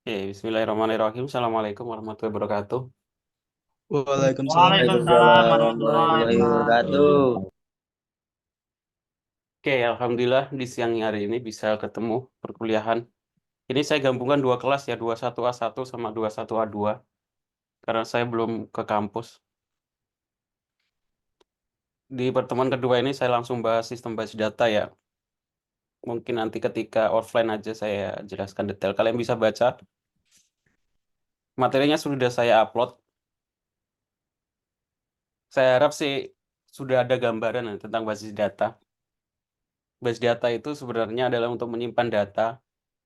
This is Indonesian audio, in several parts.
Oke, bismillahirrahmanirrahim. Assalamualaikum warahmatullahi wabarakatuh. Waalaikumsalam Waalaikumsalam warahmatullahi warahmatullahi wabarakatuh. wabarakatuh. Oke, alhamdulillah di siang hari ini bisa ketemu perkuliahan. Ini saya gabungkan dua kelas ya, 21A1 sama 21A2 karena saya belum ke kampus. Di pertemuan kedua ini saya langsung bahas sistem basis data ya. Mungkin nanti ketika offline aja saya jelaskan detail. Kalian bisa baca. Materinya sudah saya upload. Saya harap sih sudah ada gambaran ya tentang basis data. Basis data itu sebenarnya adalah untuk menyimpan data.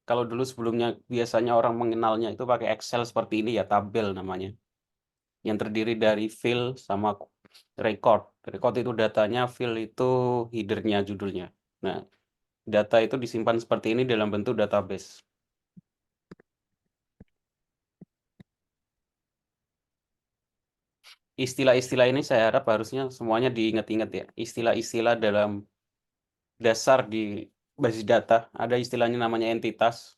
Kalau dulu sebelumnya biasanya orang mengenalnya itu pakai Excel seperti ini ya, tabel namanya. Yang terdiri dari field sama record. Record itu datanya, field itu headernya, judulnya. Nah, data itu disimpan seperti ini dalam bentuk database. Istilah-istilah ini saya harap harusnya semuanya diingat-ingat ya. Istilah-istilah dalam dasar di basis data. Ada istilahnya namanya entitas.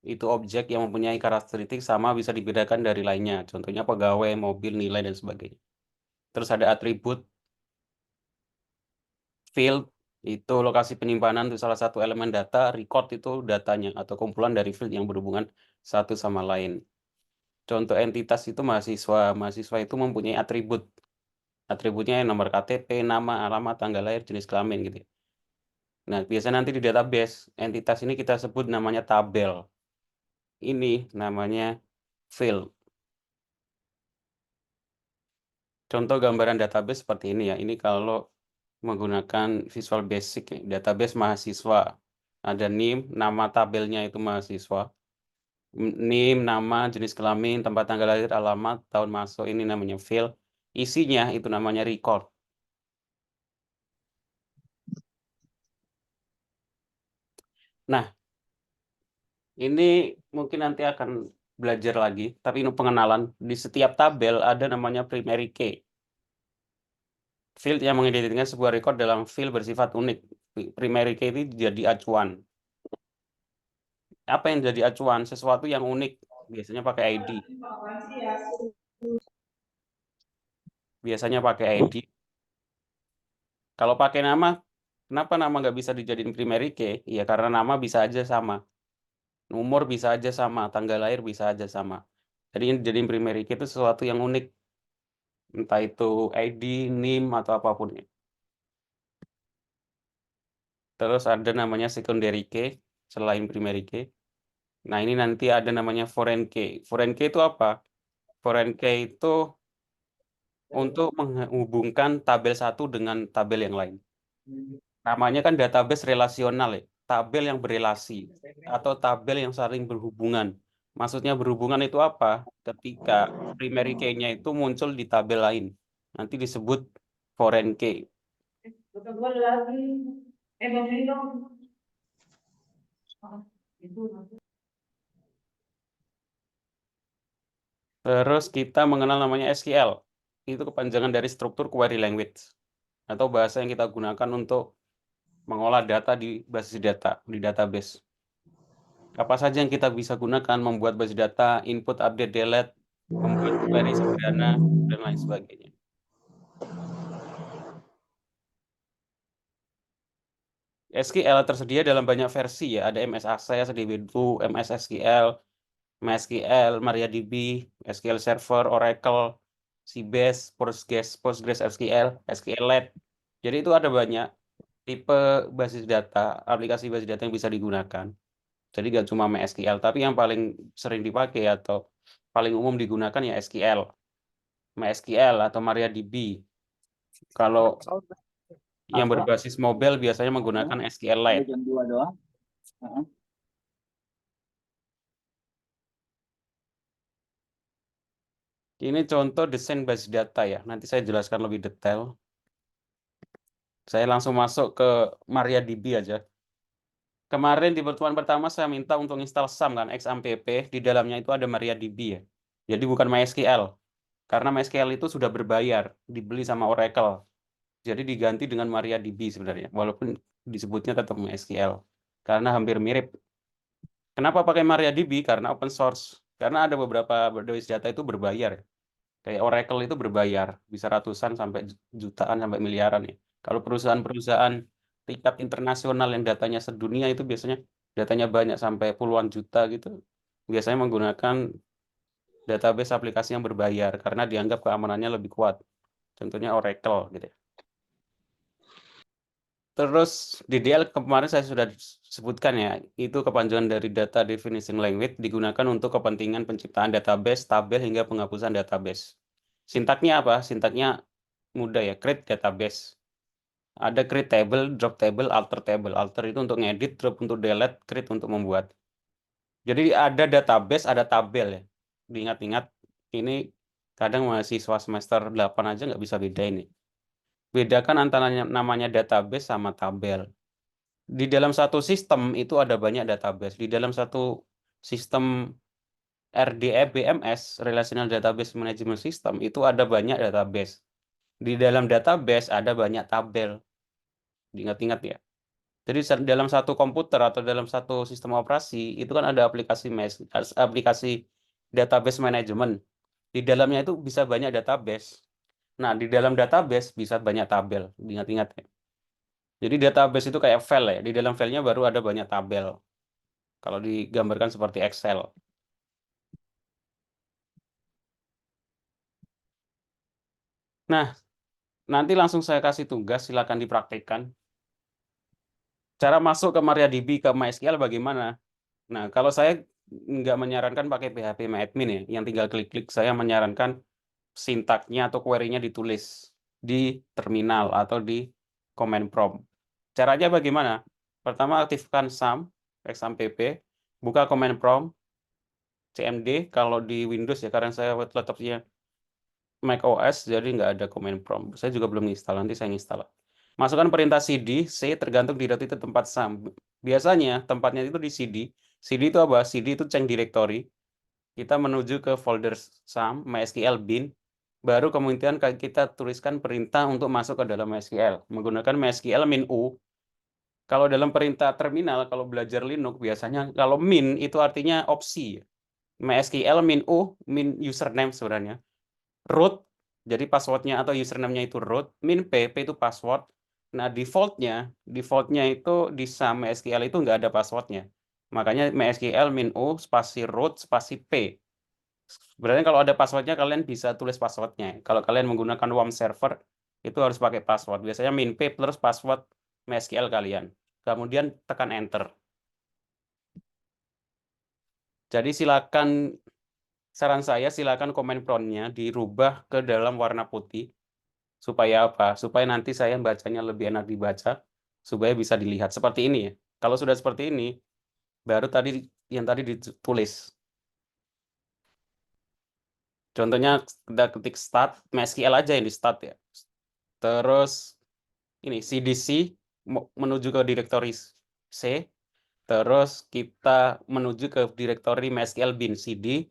Itu objek yang mempunyai karakteristik sama bisa dibedakan dari lainnya. Contohnya pegawai, mobil, nilai, dan sebagainya. Terus ada atribut, field itu lokasi penyimpanan itu salah satu elemen data, record itu datanya atau kumpulan dari field yang berhubungan satu sama lain. Contoh entitas itu mahasiswa. Mahasiswa itu mempunyai atribut. Atributnya nomor KTP, nama, alamat, tanggal lahir, jenis kelamin gitu ya. Nah, biasanya nanti di database entitas ini kita sebut namanya tabel. Ini namanya field. Contoh gambaran database seperti ini ya. Ini kalau menggunakan Visual Basic ya. Database mahasiswa. Ada NIM, nama tabelnya itu mahasiswa. NIM, nama, jenis kelamin, tempat tanggal lahir, alamat, tahun masuk, ini namanya field. Isinya itu namanya record. Nah, ini mungkin nanti akan belajar lagi, tapi ini pengenalan. Di setiap tabel ada namanya primary key. Field yang mengidentikan sebuah record dalam field bersifat unik. Primary key itu jadi acuan. Apa yang jadi acuan? Sesuatu yang unik. Biasanya pakai ID. Biasanya pakai ID. Kalau pakai nama, kenapa nama nggak bisa dijadiin primary key? Ya karena nama bisa aja sama. Umur bisa aja sama. Tanggal lahir bisa aja sama. Jadi yang dijadiin primary key itu sesuatu yang unik. Entah itu ID, NIM, atau apapun. Terus ada namanya secondary key selain primary key. Nah ini nanti ada namanya foreign key. Foreign key itu apa? Foreign key itu untuk menghubungkan tabel satu dengan tabel yang lain. Namanya kan database relasional ya. Tabel yang berelasi atau tabel yang saling berhubungan. Maksudnya berhubungan itu apa? Ketika primary key-nya itu muncul di tabel lain. Nanti disebut foreign key. Terus kita mengenal namanya SQL. Itu kepanjangan dari struktur query language atau bahasa yang kita gunakan untuk mengolah data di basis data, di database. Apa saja yang kita bisa gunakan membuat basis data, input, update, delete, membuat query sederhana, dan lain sebagainya. SQL tersedia dalam banyak versi ya, ada MS Access, DB2, MS SQL, MySQL, MariaDB, SQL Server, Oracle, Sybase, PostgreSQL, SQLite. Jadi itu ada banyak tipe basis data, aplikasi basis data yang bisa digunakan. Jadi nggak cuma MySQL, tapi yang paling sering dipakai atau paling umum digunakan ya SQL, MySQL atau MariaDB. Kalau yang berbasis mobile biasanya menggunakan SQLite. Jam 2 doang. Ini contoh desain basis data ya. Nanti saya jelaskan lebih detail. Saya langsung masuk ke MariaDB aja. Kemarin di pertemuan pertama saya minta untuk install SAM kan, XAMPP. Di dalamnya itu ada MariaDB ya. Jadi bukan MySQL. Karena MySQL itu sudah berbayar, dibeli sama Oracle. Jadi diganti dengan MariaDB sebenarnya. Walaupun disebutnya tetap MySQL. Karena hampir mirip. Kenapa pakai MariaDB? Karena open source. Karena ada beberapa database data itu berbayar. Kayak Oracle itu berbayar, bisa ratusan sampai jutaan sampai miliaran ya. Kalau perusahaan-perusahaan tingkat internasional yang datanya sedunia itu biasanya datanya banyak sampai puluhan juta gitu. Biasanya menggunakan database aplikasi yang berbayar karena dianggap keamanannya lebih kuat. Contohnya Oracle gitu ya. Terus DDL kemarin saya sudah sebutkan ya, itu kepanjangan dari Data Definition Language digunakan untuk kepentingan penciptaan database, tabel, hingga penghapusan database. Sintaknya apa? Sintaknya mudah ya, create database. Ada create table, drop table, alter table. Alter itu untuk ngedit, drop untuk delete, create untuk membuat. Jadi ada database, ada tabel ya. Diingat-ingat, ini kadang mahasiswa semester 8 aja nggak bisa beda ini. Bedakan antara namanya database sama tabel. Di dalam satu sistem itu ada banyak database. Di dalam satu sistem RDE BMS, Relational Database Management System, itu ada banyak database. Di dalam database ada banyak tabel. Diingat-ingat ya. Jadi dalam satu komputer atau dalam satu sistem operasi, itu kan ada aplikasi database management. Di dalamnya itu bisa banyak database. Nah, di dalam database bisa banyak tabel. Diingat-ingat ya. Jadi database itu kayak file ya. Di dalam filenya baru ada banyak tabel. Kalau digambarkan seperti Excel. Nah, nanti langsung saya kasih tugas, silakan dipraktikkan. Cara masuk ke MariaDB ke MySQL bagaimana? Nah, kalau saya nggak menyarankan pakai PHP-MyAdmin ya, yang tinggal klik-klik, saya menyarankan sintaknya atau query-nya ditulis di terminal atau di command prompt. Caranya bagaimana? Pertama, aktifkan SAM, XAMPP, buka command prompt, CMD, kalau di Windows ya, karena saya laptopnya Mac OS, jadi nggak ada command prompt. Saya juga belum install, nanti saya install. Masukkan perintah cd, C tergantung di itu tempat SAM. Biasanya tempatnya itu di cd. cd itu apa? cd itu change directory. Kita menuju ke folder SAM, MySQL bin. Baru kemudian kita tuliskan perintah untuk masuk ke dalam MySQL. Menggunakan MySQL min U. Kalau dalam perintah terminal, kalau belajar Linux, biasanya kalau min itu artinya opsi. MySQL min U, min username sebenarnya. Root, jadi passwordnya atau username-nya itu root, min p itu password. Nah, defaultnya itu di SAM MySQL itu nggak ada passwordnya. Makanya MySQL min u spasi root spasi p. Sebenarnya kalau ada passwordnya kalian bisa tulis passwordnya. Kalau kalian menggunakan WAM server itu harus pakai password. Biasanya min p plus password MySQL kalian. Kemudian tekan enter. Jadi saran saya silakan command prompt-nya dirubah ke dalam warna putih. Supaya apa? Supaya nanti saya bacanya lebih enak dibaca, supaya bisa dilihat seperti ini ya. Kalau sudah seperti ini, baru yang tadi ditulis. Contohnya kita ketik start, MySQL aja yang di start ya. Terus ini cdc menuju ke direktori C, terus kita menuju ke direktori MySQL bin cd.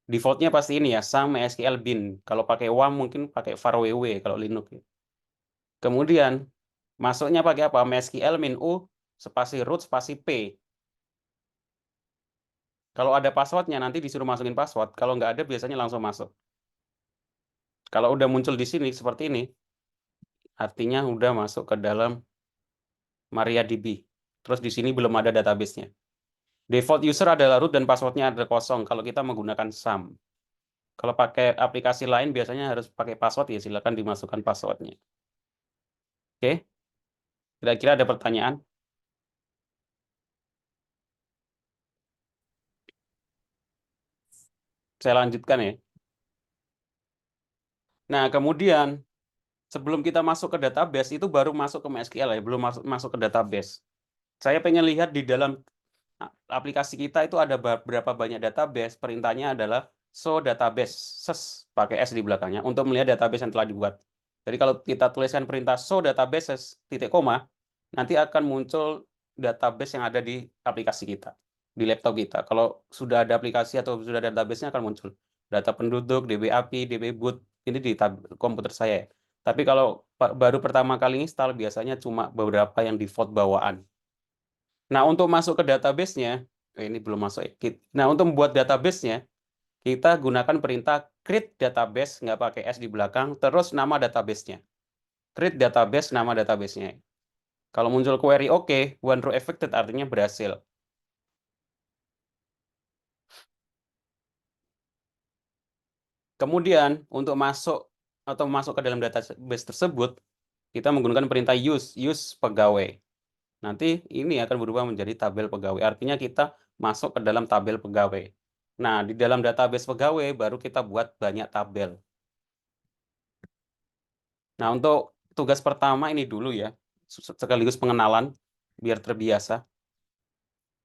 Defaultnya pasti ini ya, sang MySQL bin. Kalau pakai WAM mungkin pakai var ww kalau Linux ya. Kemudian masuknya pakai apa? MySQL min u spasi root spasi p. Kalau ada passwordnya nanti disuruh masukin password. Kalau nggak ada biasanya langsung masuk. Kalau udah muncul di sini seperti ini, artinya udah masuk ke dalam MariaDB. Terus di sini belum ada database-nya. Default user adalah root dan passwordnya ada kosong kalau kita menggunakan SAM. Kalau pakai aplikasi lain biasanya harus pakai password ya, silakan dimasukkan passwordnya. Oke, kira-kira ada pertanyaan? Saya lanjutkan ya. Nah, kemudian sebelum kita masuk ke database, itu baru masuk ke MySQL ya, belum masuk ke database. Saya pengen lihat di dalam aplikasi kita itu ada berapa banyak database. Perintahnya adalah show databases, pakai S di belakangnya, untuk melihat database yang telah dibuat. Jadi kalau kita tuliskan perintah show databases, titik koma, nanti akan muncul database yang ada di aplikasi kita, di laptop kita. Kalau sudah ada aplikasi atau sudah ada database-nya akan muncul. Data penduduk, DB API, DB boot, ini di komputer saya. Tapi kalau baru pertama kali install, biasanya cuma beberapa yang default bawaan. Nah, untuk masuk ke database-nya, Ini belum masuk. Nah, untuk membuat database-nya, kita gunakan perintah create database, nggak pakai S di belakang, terus nama database-nya. Create database, nama database-nya. Kalau muncul query oke, one row affected artinya berhasil. Kemudian, untuk masuk atau masuk ke dalam database tersebut, kita menggunakan perintah use pegawai. Nanti ini akan berubah menjadi tabel pegawai. Artinya kita masuk ke dalam tabel pegawai. Nah, di dalam database pegawai baru kita buat banyak tabel. Nah, untuk tugas pertama ini dulu ya, sekaligus pengenalan, biar terbiasa.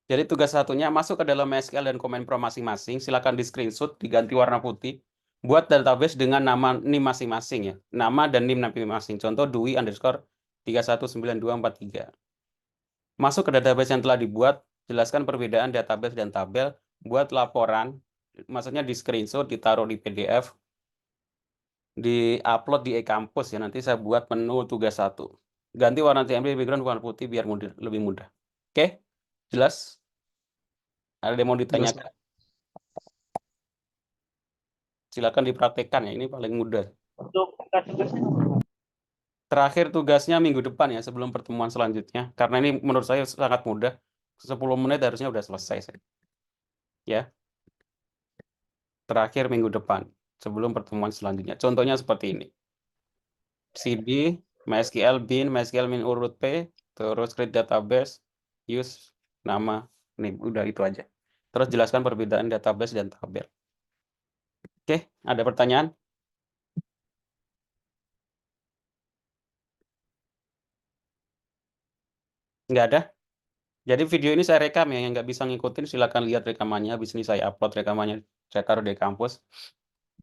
Jadi tugas satunya masuk ke dalam MySQL dan Command Prompt masing-masing, silakan di screenshot, diganti warna putih, buat database dengan nama NIM masing-masing ya, nama dan NIM masing-masing. Contoh Dwi underscore 319243. Masuk ke database yang telah dibuat, jelaskan perbedaan database dan tabel, buat laporan, maksudnya di screenshot, ditaruh di PDF, di-upload di e-kampus ya, nanti saya buat menu tugas 1. Ganti warna TMP background warna putih biar lebih mudah. Oke? Jelas? Ada yang mau ditanyakan? Silakan dipraktekkan ya, ini paling mudah. Terakhir tugasnya minggu depan ya, sebelum pertemuan selanjutnya. Karena ini menurut saya sangat mudah. 10 menit harusnya udah selesai. Ya. Terakhir minggu depan, sebelum pertemuan selanjutnya. Contohnya seperti ini. CD, MySQL bin, MySQL min urut P, terus create database, use, nama, nih, udah itu aja. Terus jelaskan perbedaan database dan tabel. Oke, ada pertanyaan? Nggak ada? Jadi video ini saya rekam ya, yang nggak bisa ngikutin silakan lihat rekamannya. Habis ini saya upload rekamannya, saya taruh di kampus.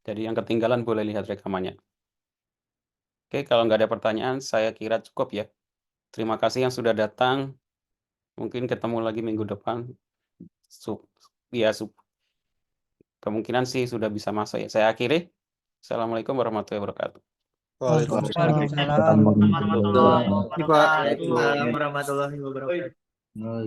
Jadi yang ketinggalan boleh lihat rekamannya. Oke, kalau nggak ada pertanyaan, saya kira cukup ya. Terima kasih yang sudah datang. Mungkin ketemu lagi minggu depan. Kemungkinan sih sudah bisa masuk ya. Saya akhiri. Assalamualaikum warahmatullahi wabarakatuh. Waalaikumsalam. Waalaikumsalam. Pak. Waalaikumsalam warahmatullahi wabarakatuh.